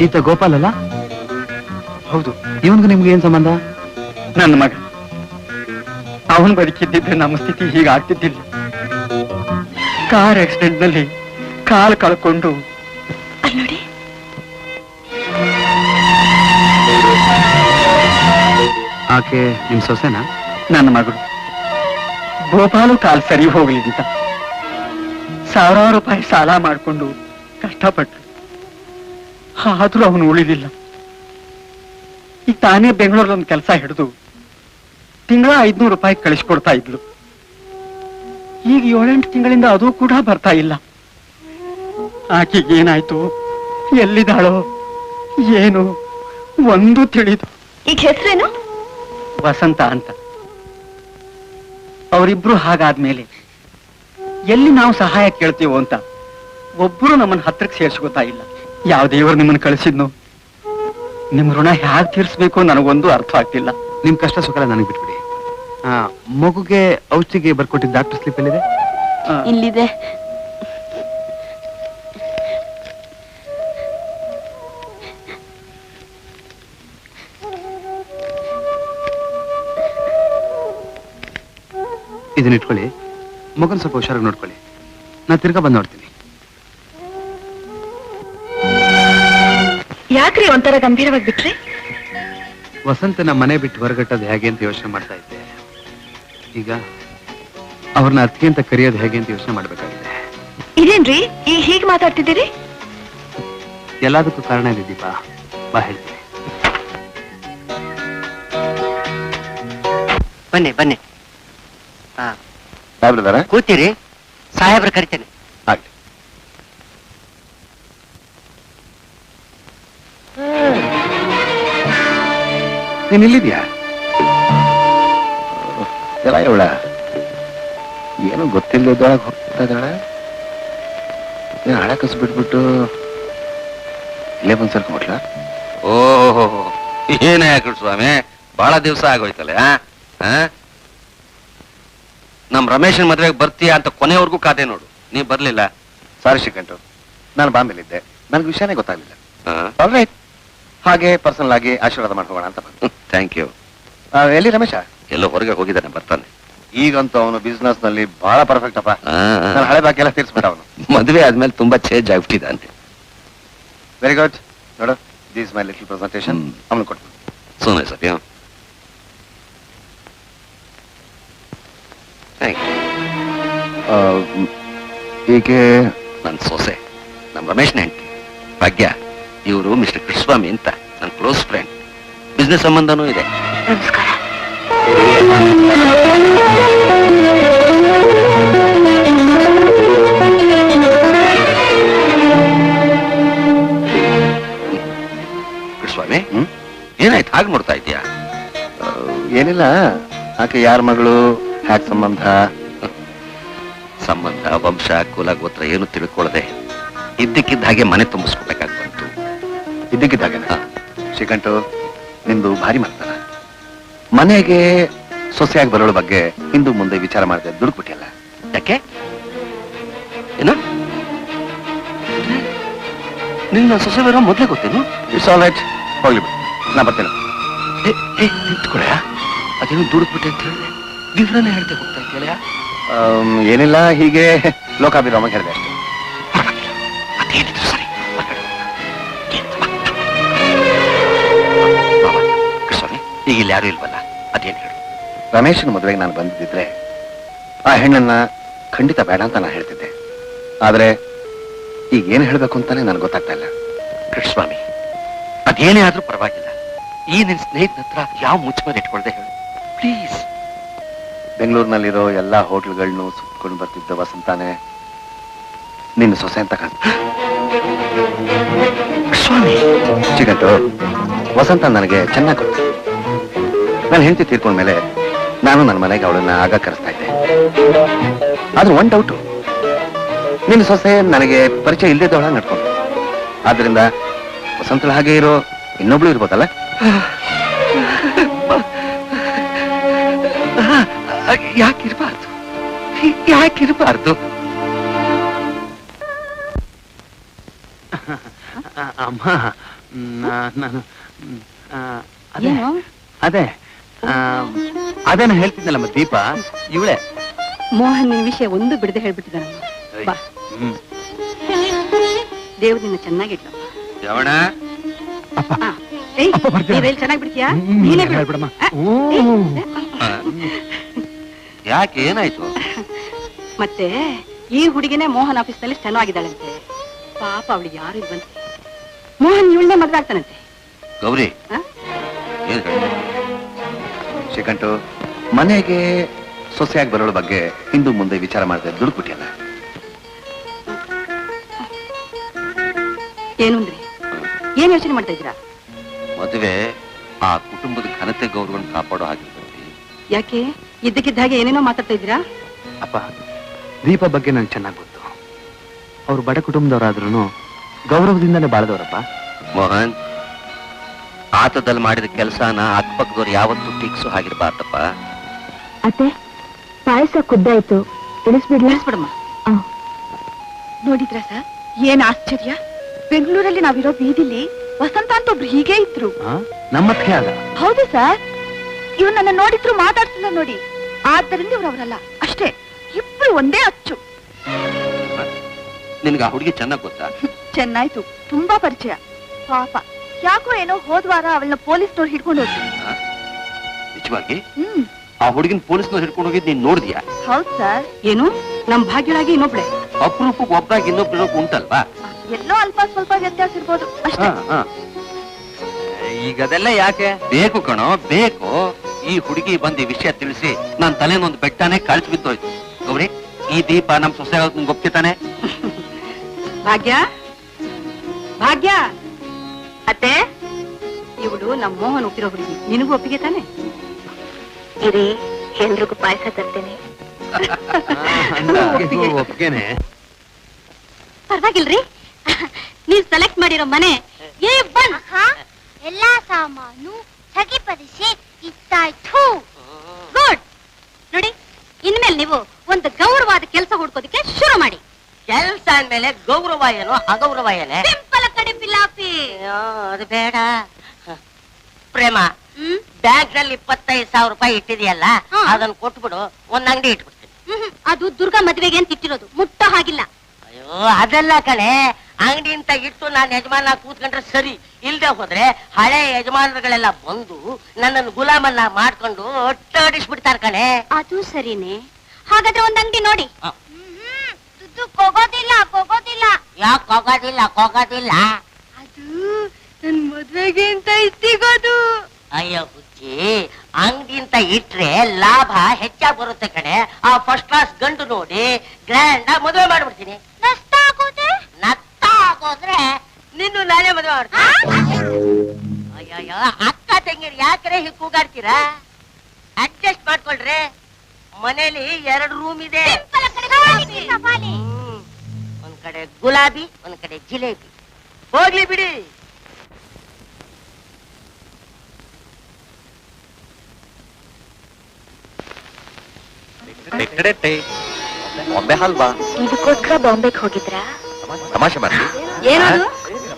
ಈತ ಗೋಪಾಲ್ ಅಲ್ಲ? ಹೌದು. ಇವನ್ಗೂ ನಿಮ್ಗೆ ಏನ್ ಸಂಬಂಧ? ನನ್ನ ಮಗ. ಅವನು ಬದುಕಿದ್ದಿದ್ರೆ ನಮ್ಮ ಸ್ಥಿತಿ ಹೀಗಾಗ್ತಿದ್ದಿಲ್ಲ. ಕಾರ್ ಆಕ್ಸಿಡೆಂಟ್ ನಲ್ಲಿ ಕಾಲು ಕಳ್ಕೊಂಡು. ನೋಡಿ, ಆಕೆ ನಿಮ್ ಸೊಸೆನಾ? ನನ್ನ ಮಗಳು. ಗೋಪಾಲು ಕಾಲು ಸರಿ ಹೋಗ್ಲಿ ಅಂತ ಸಾವಿರಾರು ರೂಪಾಯಿ ಸಾಲ ಮಾಡಿಕೊಂಡು ಕಷ್ಟಪಟ್ಟು, ಆದ್ರೂ ಅವನು ಉಳಿದಿಲ್ಲ. ಈಗ ತಾನೇ ಬೆಂಗಳೂರಲ್ಲಿ ಒಂದು ಕೆಲಸ ಹಿಡಿದು ತಿಂಗಳ 500 ರೂಪಾಯಿ ಕಳಿಸ್ಕೊಡ್ತಾ ಇದ್ಲು. ಈಗ 7-8 ತಿಂಗಳಿಂದ ಅದು ಕೂಡ ಬರ್ತಾ ಇಲ್ಲ. ಆಕೆಗೆ ಏನಾಯ್ತು, ಎಲ್ಲಿದ್ದಾಳೋ ಏನು ಒಂದು ತಿಳಿದು. ಈಗ ಹೆಸರೇನು? ವಸಂತ ಅಂತ. ಅವರಿಬ್ರು ಹಾಗಾದ್ಮೇಲೆ ಎಲ್ಲಿ ನಾವು ಸಹಾಯ ಕೇಳ್ತೀವೋ ಅಂತ ಒಬ್ಬರು ನಮ್ಮನ್ನ ಹತ್ರಕ್ಕೆ ಸೇರಿಸ್ಕೊತಾ ಇಲ್ಲ. ಯಾವ ದೇವರು ನಿಮ್ಮನ್ನು ಕಳಿಸಿದ್ನು? ನಿಮ್ ಋಣ ಹ್ಯಾಗ್ ತೀರ್ಸ್ಬೇಕು ನನಗೊಂದು ಅರ್ಥ ಆಗ್ತಿಲ್ಲ. ನಿಮ್ ಕಷ್ಟ ಸುಖ ನನಗೆ ಬಿಟ್ಬಿಡಿ. ಮಗುಗೆ ಔಷಧಿಗೆ ಬರ್ಕೊಟ್ಟಿದ್ದ ಡಾಕ್ಟರ್ ಸ್ಲಿಪ್ ಎಲ್ಲಿದೆ? ಇಲ್ಲಿದೆ. ಇದನ್ನ ಇಟ್ಕೊಳ್ಳಿ. ಮಗನ್ ಸ್ವಲ್ಪ ಹುಷಾರಾಗಿ ನೋಡ್ಕೊಳ್ಳಿ. ನಾ ತಿರ್ಗಾ ಬಂದ್ ನೋಡ್ತೀನಿ. ಯಾಕ್ರಿ ಒಂಥರ ಗಂಭೀರವಾಗಿ ಬಿಟ್ರಿ? ವಸಂತನ ಮನೆ ಬಿಟ್ಟು ಹೊರಗಟ್ಟೋದು ಹೇಗೆ ಅಂತ ಯೋಚನೆ ಮಾಡ್ತಾ ಇದ್ದೆ. ಈಗ ಅವ್ರನ್ನ ಅತ್ತಿಗೆ ಅಂತ ಕರೆಯೋದು ಹೇಗೆ ಅಂತ ಯೋಚನೆ ಮಾಡ್ಬೇಕಾಗಿದೆ. ಇದೇನ್ರಿ ಈಗ ಹೀಗೆ ಮಾತಾಡ್ತಿದ್ದೀರಿ? ಎಲ್ಲದಕ್ಕೂ ಕಾರಣ ಇದೆ ದೀಪ. ಬಾ ಹೇಳ್ತೀನಿ. ಬನ್ನಿ ಬನ್ನಿ. ಸಾಹೇಬ್ರದಾರ ಕೂತೀರಿ, ಸಾಹೇಬ್ರ ಕರಿತೇನೆ. ಆಗ್ಲಿ. ನೀನ್ ಇಲ್ಲಿದ್ಯಾ? ಎಲ್ಲ ಇವಳ ಏನು ಗೊತ್ತಿಲ್ಲದೊಳಗೆ ಹೋಗ್ತಾ ಇದ್ದಾಳೆ. ನೀನು ಹಳೆ ಕಸ್ ಬಿಟ್ಬಿಟ್ಟು ಇಲ್ಲೇ ಬಂದ್ ಸೇರ್ಕೊಂಡ್ಬಿಟ್ಲ? ಓಹೋ, ಏನೇ ಯಾಕೆ ಸ್ವಾಮಿ, ಬಹಳ ದಿವಸ ಆಗೋಯ್ತಲ್ಲ. ನಮ್ ರಮೇಶನ್ ಮದ್ವೆಗೆ ಬರ್ತೀಯಾ ಅಂತ ಕೊನೆವರೆಗೂ ಕಾದೆ ನೋಡು, ನೀ ಬರ್ಲಿಲ್ಲ. ಸಾರಿ ಶ್ರೀಕಂಠು, ನಾನು ಬಾಂಬೆಲಿದ್ದೆ, ನನ್ಗೆ ವಿಷಯನೇ ಗೊತ್ತಾಗ್ಲಿಲ್ಲ. ಆಲ್ರೈಟ್, ಹಾಗೆ ಪರ್ಸನಲ್ ಆಗಿ ಆಶೀರ್ವಾದ ಮಾಡ್ಕೋಣ ಅಂತ ಬಂದು. Thank you. ಎಲ್ಲಿ ರಮೇಶ? ಎಲ್ಲೋ ಹೊರಗೆ ಹೋಗಿದ್ದಾನೆ, ಬರ್ತಾನೆ. ಈಗಂತೂ ಅವನು ಬಿಸ್ನೆಸ್ ನಲ್ಲಿ ಬಹಳ ಪರ್ಫೆಕ್ಟ್ ಅಪ್ಪ. ನಾನು ಹಳೆ ಬಾಕಿ ಎಲ್ಲ ತೀರ್ಸ್ಬಿಟ್ಟ ಅವನು. ಮದ್ವೆ ಆದ್ಮೇಲೆ ತುಂಬಾ ಚೇಂಜ್ ಆಗ್ಬಿಟ್ಟಿದ್ದಾನೆ. Very good. ನೋಡು, ದಿಸ್ ಮೈ ಲಿಟಲ್ ಪ್ರೆಸೆಂಟೇಷನ್. ಅವನು ಕೊಟ್ಟು ಸೋನೆ ಸರ್. ಈಕೆ ನನ್ನ ಸೊಸೆ, ನಮ್ಮ ರಮೇಶ್ನ ಹೆಂಡತಿ ಭಾಗ್ಯ. ಇವರು ಮಿಸ್ಟರ್ ಕೃಷ್ಣಸ್ವಾಮಿ ಅಂತ ನನ್ನ ಕ್ಲೋಸ್ ಫ್ರೆಂಡ್. ಬಿಸ್ನೆಸ್ ಸಂಬಂಧನೂ ಇದೆ. ನಮಸ್ಕಾರ. ಕೃಷ್ಣಸ್ವಾಮಿ, ಏನಾಯ್ತು ಹಾಗೆ ನೋಡ್ತಾ ಇದೀಯಾ? ಏನಿಲ್ಲ, ಆಕೆ ಯಾರ ಮಗಳು, ಹ್ಯಾಕ್ ಸಂಬಂಧ? ಸಂಬಂಧ, ವಂಶ, ಕುಲ, ಗೋತ್ರ ಏನು ತಿಳ್ಕೊಳ್ಳದೆ ಇದ್ದಕ್ಕಿದ್ದ ಹಾಗೆ ಮನೆ ತುಂಬಿಸ್ಕೊಬೇಕಾಗಿ ಬಂತು. ಇದ್ದಕ್ಕಿದ್ದಾಗೆ ಶ್ರೀಕಂಠು, ನಿಂದು ಭಾರಿ ಮಾಡ್ತಾರ. ಮನೆಗೆ ಸೊಸೆಯಾಗಿ ಬರೋಳ ಬಗ್ಗೆ ಹಿಂದೂ ಮುಂದೆ ವಿಚಾರ ಮಾಡದೆ ದುಡುಕ್ಬಿಟ್ಟಿಲ್ಲ. ಯಾಕೆ? ಏನು ನಿನ್ನ ಸೊಸೆ ಬರೋ ಮೊದ್ಲೇ ಗೊತ್ತೇನು? ಇಟ್ಸ್ ಆಲ್ ರೈಟ್, ಹೋಗ್ಲಿ ಬಿಡು, ನಾ ಬರ್ತೇನೆ. ನಿಂತ್ಕೊಳ, ಅದೇನು ದುಡುಕ್ಬಿಟ್ಟೆ ಅಂತ ಹೇಳಿದೆ, ದಿವ್ರನೇ ಹೇಳ್ತೆ ಹೋಗ್ತಾ ಇದೆಯಲ್ಲ. ಏನಿಲ್ಲ, ಹೀಗೆ ಲೋಕಾಭಿರಾಮ ಹೇಳಿದೆ ಅಷ್ಟೇ. ಅದೇನಿದ್ರು ಸರಿ. ಕೃಷ್ಣ, ಈಗ ಇಲ್ಲಿ ಯಾರು ಇಲ್ವಲ್ಲ, ಅದೇನು ಹೇಳು. ರಮೇಶನ ಮದುವೆಗೆ ನಾನು ಬಂದಿದ್ದಿದ್ರೆ ಆ ಹೆಣ್ಣನ್ನ ಖಂಡಿತ ಬೇಡ ಅಂತ ನಾನು ಹೇಳ್ತಿದ್ದೆ. ಆದ್ರೆ ಈಗ ಏನ್ ಹೇಳ್ಬೇಕು ಅಂತಾನೆ ನನಗೆ ಗೊತ್ತಾಗ್ತಾ ಇಲ್ಲ. ಕೃಷ್ಣಸ್ವಾಮಿ, ಅದೇನೇ ಆದ್ರೂ ಪರವಾಗಿಲ್ಲ. ಈ ನಿನ್ ಸ್ನೇಹಿತನ ಹತ್ರ ಯಾವ ಮುಚ್ಚಮರೆ ಇಟ್ಕೊಳ್ದೆ ಹೇಳು ಪ್ಲೀಸ್. ಬೆಂಗಳೂರಿನಲ್ಲಿರೋ ಎಲ್ಲಾ ಹೋಟ್ಲ್ಗಳನ್ನೂ ಸುತ್ಕೊಂಡು ಬರ್ತಿದ್ದ ವಸಂತಾನೆ ನಿನ್ನ ಸೊಸೆ ಅಂತ ಕಾಣ್ತ. ಸ್ವಾಮಿ, ಚಿಗಂಟು, ವಸಂತ ನನಗೆ ಚೆನ್ನಾಗಿ ಗೊತ್ತು. ನಾನು ಹೆಂಡತಿ ತೀರ್ಕೊಂಡ್ಮೇಲೆ ನಾನು ನನ್ನ ಮನೆಗೆ ಅವಳನ್ನ ಆಗ ಕರೆಸ್ತಾ ಇದ್ದೆ. ಆದ್ರೆ ಒನ್ ಡೌಟು, ನಿನ್ನ ಸೊಸೆ ನನಗೆ ಪರಿಚಯ ಇಲ್ಲದವಳ ನಡ್ಕೊಂಡು. ಆದ್ರಿಂದ ವಸಂತಳ ಹಾಗೆ ಇರೋ ಇನ್ನೊಬ್ಳು ಇರ್ಬೋದಲ್ಲ? ಯಾಕಿರ್ಬಾರ್ದು, ಯಾಕಿರ್ಬಾರ್ದು? ಅಮ್ಮ ನಾನು ಅದೇ ಏನು? ಅದೇ ಅದೇನ ಹೇಳ್ತಿದ್ನಲ್ಲಮ್ಮ ದೀಪ ಇವಳೆ. ಮೋಹನ್ ನಿನ್ ವಿಷಯ ಒಂದು ಬಿಡದೆ ಹೇಳ್ಬಿಟ್ಟಿದ್ದಾನಮ್ಮ. ಬಾ, ದೇವ್ರು ನಿನ್ನ ಚೆನ್ನಾಗಿಡ್ಲಪ್ಪ. ಯವಣ ನೀವೆಲ್ಲಿ ಚೆನ್ನಾಗಿ ಬಿಡ್ತೀಯಾ? ನೀನೇ ಬಿಡು. ಯಾಕೆ ಏನಾಯ್ತು? ಮತ್ತೆ ಈ ಹುಡುಗಿನೇ ಮೋಹನ್ ಆಫೀಸ್ ನಲ್ಲಿ ಚೆನ್ನಾಗಿದ್ದಾಳಂತೆ. ಪಾಪ ಅವಳಿಗೆ ಯಾರು ಇಲ್ವಂತೆ. ಮೋಹನ್ ಇವಳನ್ನೇ ಮದ್ವೆ ಆಗ್ತಾನಂತೆ. ಗೌರಿ ಹ? ಏನ್ ಹೇಳ್ದೆ? ಶ್ರೀಕಂಠು, ಮನೆಗೆ ಸೊಸೆಯಾಗಿ ಬರೋಳ ಬಗ್ಗೆ ಹಿಂದೂ ಮುಂದೆ ವಿಚಾರ ಮಾಡಿದ್ರೆ ದುಡ್ಡು ಕೊಟ್ಟಿಯಲ್ಲ. ಏನು ಅಂದ್ರೆ ಏನ್ ಯೋಚನೆ ಮಾಡ್ತಾ ಇದ್ದೀರಾ? ಮದುವೆ ಆ ಕುಟುಂಬದ ಘನತೆ ಗೌರವವನ್ನು ಕಾಪಾಡೋ ಹಾಗಿರ್ತದೆ. ಯಾಕೆ ಇದ್ದಕ್ಕಿದ್ದ ಹಾಗೆ ಏನೇನೋ ಮಾತಾಡ್ತಾ ಇದ್ದೀರಾ? ಅಪ್ಪ, ದೀಪ ಬಗ್ಗೆ ನಂಗೆ ಚೆನ್ನಾಗಿ ಗೊತ್ತು. ಅವ್ರು ಬಡ ಕುಟುಂಬದವರಾದ್ರೂ ಗೌರವದಿಂದಾನೇ ಬಾಳದವ್ರಪ್ಪ. ಮೋಹನ್, ಆತದಲ್ಲಿ ಮಾಡಿದ ಕೆಲಸನ ಅಕ್ಕಪಕ್ಕದವ್ರು ಯಾವತ್ತೂ ಟೀಕ್ಸು ಆಗಿರ್ಬಾರ್ದಪ್ಪ. ಅತ್ತೆ, ಪಾಯಸ ಕುದ್ದಾಯ್ತು, ಇಳಿಸ್ಬಿಡ್ಲಾ? ಬಿಡಮ್ಮ. ನೋಡಿದ್ರ ಸರ್, ಏನ್ ಆಶ್ಚರ್ಯ. ಬೆಂಗಳೂರಲ್ಲಿ ನಾವಿರೋ ಬೀದಿಲಿ ವಸಂತ ಅಂತ ಒಬ್ರು ಹೀಗೆ ಇದ್ರು. ನಮ್ಮತ್ತೆ ಆದ. ಹೌದು ಸರ್, ಇವ್ ನನ್ನ ನೋಡಿದ್ರು ಮಾತಾಡ್ತಿಲ್ಲ ನೋಡಿ. ಆದ್ದರಿಂದ ಇವ್ರು ಅವರಲ್ಲ ಅಷ್ಟೇ. ಇಬ್ರು ಒಂದೇ ಅಚ್ಚು. ನಿನ್ಗೆ ಆ ಹುಡುಗಿ ಚೆನ್ನಾಗ್ ಗೊತ್ತಾ? ಚೆನ್ನಾಯ್ತು, ತುಂಬಾ ಪರಿಚಯ. ಪಾಪ ಯಾಕೋ ಏನೋ ಹೋದ್ವಾರ ಅವಳನ್ನ ಪೊಲೀಸ್ನವ್ರು ಹಿಡ್ಕೊಂಡು ಹೋದ್ರು. ನಿಜವಾಗಿ ಆ ಹುಡುಗಿನ ಪೊಲೀಸ್ನವ್ರು ಹಿಡ್ಕೊಂಡು ಹೋಗಿದ್ ನೀನ್ ನೋಡಿದ್ಯಾ? ಹೌದ್ ಸರ್. ಏನು ನಮ್ ಭಾಗ್ಯಳಾಗಿ ಇನ್ನೊಬ್ಳೆ? ಅಪರೂಪಕ್ಕೆ ಒಬ್ಬರಾಗಿ ಇನ್ನೊಬ್ರು ಉಂಟಲ್ವಾ? ಎಲ್ಲೋ ಅಲ್ಪ ಸ್ವಲ್ಪ ವ್ಯತ್ಯಾಸ ಇರ್ಬೋದು ಅಷ್ಟೇ. ಈಗ ಅದೆಲ್ಲ ಯಾಕೆ ಬೇಕು ಕಣೋ, ಬೇಕು. ಈ ಹುಡುಗಿ ಬಂದು ಈ ವಿಷಯ ತಿಳಿಸಿ ನಾನ್ ತಲೆನೊಂದು ಬೆಟ್ಟನೆ ಕಳ್ಸಿ ಬಿದ್ದೋಯ್ತು. ಗೌರಿ, ಈ ದೀಪ ನಮ್ ಸೊಸೆ ಒಪ್ಪಿತಾನೆ? ಭಾಗ್ಯ, ಭಾಗ್ಯ ಅತ್ತೆ, ಇವಳು ನಮ್ ಮೋಹನ್ ಒಪ್ಪಿರೋ ಹುಡುಗಿ. ನಿನಗೂ ಒಪ್ಪಿಗೆ ತಾನೆ? ಇರಿ, ಎಲ್ರಿಗೂ ಪಾಯಸ ತರ್ತೇನೆ. ಒಪ್ಪಿಗೆನೆ. ಪರವಾಗಿಲ್ರಿ, ನೀವ್ ಸೆಲೆಕ್ಟ್ ಮಾಡಿರೋ ಮನೆ ಎಲ್ಲಾ ಸಾಮಾನು ಸರಿಪಡಿಸಿ ಇತ್ತಾಯ್ತು. ಗುಡ್. ನೋಡಿ, ಇನ್ಮೇಲೆ ನೀವು ಒಂದು ಗೌರವವಾದ ಕೆಲಸ ಹುಡ್ಕೋದಕ್ಕೆ ಶುರು ಮಾಡಿ. ಕೆಲ್ಸ ಅಂದ್ಮೇಲೆ ಗೌರವ ಏನೋ ಅಗೌರವ ಏನೇ? ಸಿಂಪಲ್ ಕಡೆ ಪಿಲಾಪಿ. ಅದು ಬೇಡ. ಪ್ರೇಮ, ಬ್ಯಾಂಕ್ ನಲ್ಲಿ 25,000 ರೂಪಾಯಿ ಇಟ್ಟಿದೆಯಲ್ಲ, ಅದನ್ನ ಕೊಟ್ಬಿಡು, ಒಂದ್ ಅಂಗಡಿ ಇಟ್ಬಿಡ್ತೀನಿ. ಅದು ದುರ್ಗಾ ಮದ್ವೆಗೆ ಅಂತ ಇಟ್ಟಿರೋದು, ಮುಟ್ಟೋ ಹಾಗಿಲ್ಲ. ಅಯ್ಯೋ ಅದೆಲ್ಲ ಕಣೆ, ಅಂಗಡಿ ಅಂತ ಇಟ್ಟು ನಾನು ಯಜಮಾನ ಕೂತ್ಕೊಂಡ್ರೆ ಸರಿ. ಇಲ್ದೆ ಹೋದ್ರೆ ಹಳೆ ಯಜಮಾನರುಗಳೆಲ್ಲ ಬಂದು ನನ್ನನ್ನು ಗುಲಾಮನ್ನ ಮಾಡ್ಕೊಂಡು ಒಟ್ಟಾಡಿಸ್ಬಿಡ್ತಾರ ಕಣೆ. ಅದು ಸರಿನೇ. ಹಾಗಾದ್ರೆ ಒಂದ್ ಅಂಗಡಿ ನೋಡಿ. ದುಡ್ಡು ಕೊಗೋದಿಲ್ಲ. ಯಾಕೆ ಹೋಗೋದಿಲ್ಲ? ಅದು ನನ್ ಮದ್ವೆಗೆ ಅಂತ ಇಟ್ಟಿಗೋದು. ಅಯ್ಯೋ ಹುಚ್ಚಿ, ಅಂಗಡಿ ಅಂತ ಇಟ್ರೆ ಲಾಭ ಹೆಚ್ಚಾಗಿ ಬರುತ್ತೆ ಕಣೆ. ಆ ಫಸ್ಟ್ ಕ್ಲಾಸ್ ಗಂಡು ನೋಡಿ ಗ್ರ್ಯಾಂಡ್ ಮದುವೆ ಮಾಡ್ಬಿಡ್ತೀನಿ. ನಷ್ಟ ಆಗೋದ್ರೆ ನಿನ್ನು ನಾನೇ ಮದುವೆ ಮಾಡ್ತೀನಿ. ಅಯ್ಯಯ್ಯೋ, ಅಕ್ಕ ತಂಗಿರು ಯಾಕ್ರೆ ಹೀಗೆ ಕೂಗಾಡ್ತೀರಾ? ಅಡ್ಜಸ್ಟ್ ಮಾಡ್ಕೊಳ್ರಿ. ಮನೇಲಿ 2 ರೂಮ್ ಇದೆ. ಒಂದ್ ಕಡೆ ಗುಲಾಬಿ, ಒಂದ್ ಕಡೆ ಜಿಲೇಬಿ. ಹೋಗ್ಲಿ ಬಿಡಿ. ಬಾಂಬೆ ಹಲ್ವಾ? ಇದಕ್ಕೋಸ್ಕರ ಬಾಂಬೆಗೆ ಹೋಗಿದ್ರಾ? ತಮಾಷೆ ಮಾಡಿ. ಏನದು?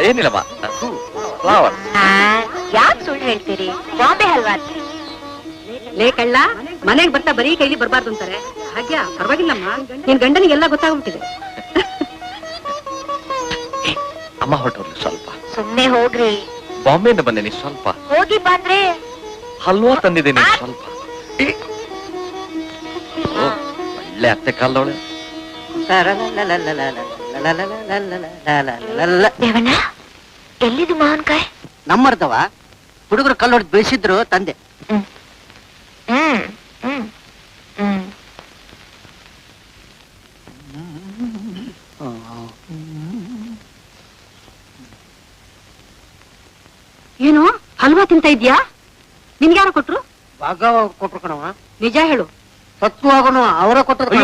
ಏನಿಲ್ಲಮ್ಮ, ಫ್ಲವರ್. ಯಾಕೆ ಸುಳ್ಳು ಹೇಳ್ತೀರಿ? ಬಾಂಬೆ ಹಲ್ವಾ ಲೇ ಕಳ್ಳ, ಮನೆಗ್ ಬರ್ತಾ ಬರೀ ಕೈಲಿ ಬರ್ಬಾರ್ದು ಅಂತಾರೆ. ಭಾಗ್ಯ, ಪರವಾಗಿಲ್ಲಮ್ಮ, ನಿನ್ ಗಂಡನಿಗೆಲ್ಲ ಗೊತ್ತಾಗ್ಬಿಟ್ಟಿದೆ. ಅಮ್ಮ ಹೊರಟೋರ್ಲಿ ಸ್ವಲ್ಪ. ಸುಮ್ನೆ ಹೋಗ್ರಿ. ಬಾಂಬೆಯಿಂದ ಬಂದೇನಿ ಸ್ವಲ್ಪ. ಹೋಗಿ ಬಂದ್ರೆ ಹಲ್ವಾ ತಂದಿದ್ದೀನಿ ಸ್ವಲ್ಪ. ಒಳ್ಳೆ ಅತ್ತೆ ಕಾಲದವಳೆ. ದೇವಣ್ಣ, ಎಲ್ಲಿದು ಮಾವನ್ಕಾಯ್? ನಮ್ಮರ್ದವ ಹುಡುಗರು ಕಲ್ಲೊಡ್ದು ಬೆಳೆಸಿದ್ರು ತಂದೆ. ಏನು ಹಲ್ವಾ ತಿಂತ ಇದ್ಯಾ? ನಿನ್ಗ್ಯಾರ ಕೊಟ್ರು? ಭಾಗ ಕೊಟ್ರು ಕಣವ. ನಿಜ ಹೇಳು. ಸತ್ವಾಗನು ಅವರ ಕೊಟ್ಟರು.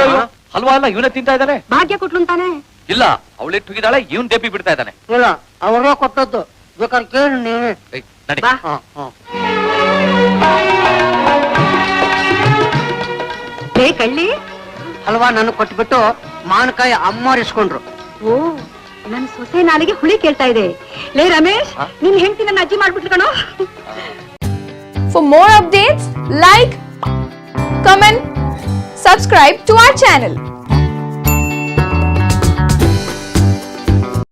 ಹಲ್ವಾ ಅಲ್ಲ, ಇವನೇ ತಿಂತಾ ಇದ್ದಾನೆ. ಭಾಗ್ಯ ಕೊಟ್ಲು ಅಂತಾನೆ? ಇಲ್ಲ, ಅವಳಿಟ್ಟು ಹೋಗಿದ್ದಾಳೆ, ಇವನ್ ಡೇಪಿ ಬಿಡ್ತಾ ಇದ್ದಾನೆ. ಇಲ್ಲ, ಅವರ ಕೊಟ್ಟದ್ದು. ಬೇಕಾದ್ರೆ ಕೇಳಿ ನೀವೇ. ನಡಿ. ಬಾ. ಕಳ್ಳಿ ಹಲ್ವಾ ನನ್ನ ಕೊಟ್ಬಿಟ್ಟು ಮಾವಿನಕಾಯಿ ಅಮ್ಮೋರಿಸ್ಕೊಂಡ್ರು. ಓ, ನನ್ ಸೊಸೆ ನಾಲಿಗೆ ಹುಳಿ ಕೇಳ್ತಾ ಇದೆ. ಲೇ ರಮೇಶ್, ನಿನ್ ಹೆಂಡತಿ ನನ್ನ ಅಜ್ಜಿ ಮಾಡ್ಬಿಟ್ಲು ಕಣೋ. For more updates, like, comment, subscribe to our channel.